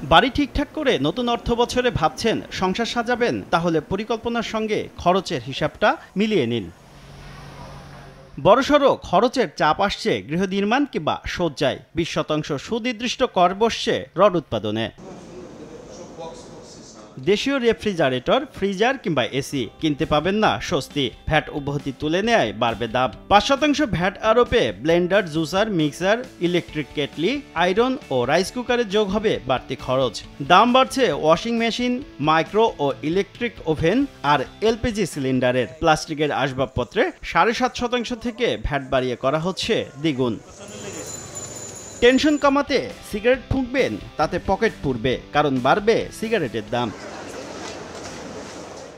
বাড়ি ঠিকঠাক করে নতুন অর্থ বছরে ভাবছেন সংসার সাজাবেন, তাহলে পরিকল্পনার সঙ্গে খরচের হিসাবটা মিলিয়ে নিন। বড়সড় খরচের চাপ আসছে গৃহ নির্মাণ কিংবা সজ্জায়। 20% সুনির্দিষ্ট কর বসছে রড উৎপাদনে। দেশীয় রেফ্রিজারেটর, ফ্রিজার কিংবা এসি কিনতে পাবেন না স্বস্তি। ভ্যাট অব্যাহতি তুলে নেয় বাড়বে দাম। 5% ভ্যাট আরোপে blender, juicer, mixer, electric kettle, iron ও রাইস কুকারে যোগ হবে বাড়তি খরচ। দাম বাড়ছে ওয়াশিং মেশিন, মাইক্রো ও ইলেকট্রিক ওভেন আর এলপিজি সিলিন্ডারের। প্লাস্টিকের আসবাবপত্রে 7.5% থেকে ভ্যাট বাড়িয়ে করা হচ্ছে দ্বিগুণ। টেনশন কমাতে সিগারেট ফুঁকবেন, তাতে পকেট পুড়বে, কারণ বাড়বে সিগারেটের দাম।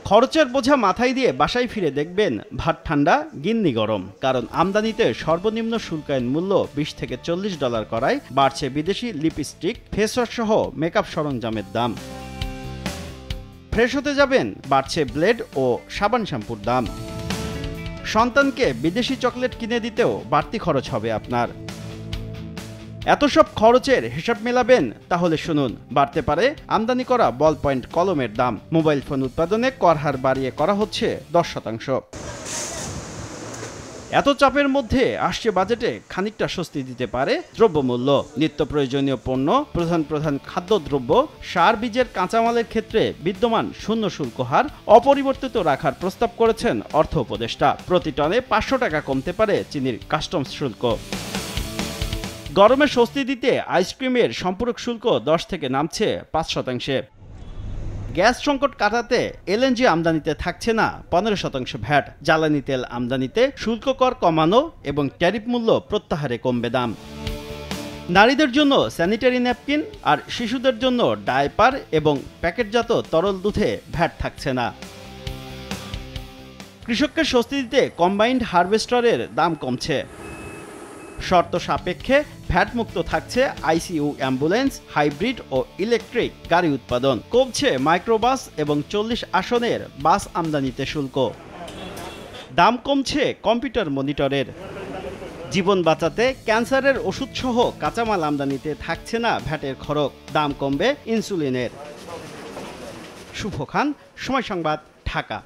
খরচের বোঝা মাথায় দিয়ে বাসায় ফিরে দেখবেন ভাত ঠান্ডা, গিন্নি গরম। কারণ আমদানিতে সর্বনিম্ন শুল্কায়ন মূল্য $20 থেকে $40 করায় বাড়ছে বিদেশি লিপস্টিক, ফেসওয়াশ সহ মেকআপ সরঞ্জামের দাম। ফ্রেশ হতে যাবেন, বাড়ছে ব্লেড ও সাবান শ্যাম্পুর দাম। সন্তানকে বিদেশি চকলেট কিনে দিতেও বাড়তি খরচ হবে আপনার। এত সব খরচের হিসাব মেলাবেন, তাহলে শুনুন। বাড়তে পারে আমদানি করা বল পয়েন্ট কলমের দাম। মোবাইল ফোন উৎপাদনে কর হার বাড়িয়ে করা হচ্ছে 10%। এত চাপের মধ্যে আসছে বাজেটে খানিকটা স্বস্তি দিতে পারে দ্রব্যমূল্য। নিত্য প্রয়োজনীয় পণ্য, প্রধান খাদ্যদ্রব্য, সার, বীজের কাঁচামালের ক্ষেত্রে বিদ্যমান শূন্য শুল্ক হার অপরিবর্তিত রাখার প্রস্তাব করেছেন অর্থ উপদেষ্টা। প্রতি টনে 500 টাকা কমতে পারে চিনির কাস্টমস শুল্ক। গরমে স্বস্তি দিতে আইসক্রিমের সম্পূরক শুল্ক 10 থেকে নামছে 5%। গ্যাস সংকট কাটাতে এলএনজি আমদানিতে থাকছে না 15% ভ্যাট। জ্বালানি তেল আমদানিতে শুল্ক কর কমানো এবং ট্যারিফ মূল্য প্রত্যাহারে কমবে দাম। নারীদের জন্য স্যানিটারি ন্যাপকিন আর শিশুদের জন্য ডায়পার এবং প্যাকেটজাত তরল দুধে ভ্যাট থাকছে না। কৃষককে স্বস্তি দিতে কম্বাইন্ড হারভেস্টারের দাম কমছে। শর্ত সাপেক্ষে ভ্যাট মুক্ত থাকছে আইসিইউ, অ্যাম্বুলেন্স, হাইব্রিড ও ইলেকট্রিক গাড়ি উৎপাদন। কমছে মাইক্রোবাস এবং 40 আসনের বাস আমদানিতে শুল্ক। দাম কমছে কম্পিউটার মনিটরের। জীবন বাঁচাতে ক্যান্সারের ওষুধসহ কাঁচামাল আমদানিতে থাকছে না ভ্যাটের খরচ। দাম কমবে ইনসুলিনের। শুভ খান, সময় সংবাদ, ঢাকা।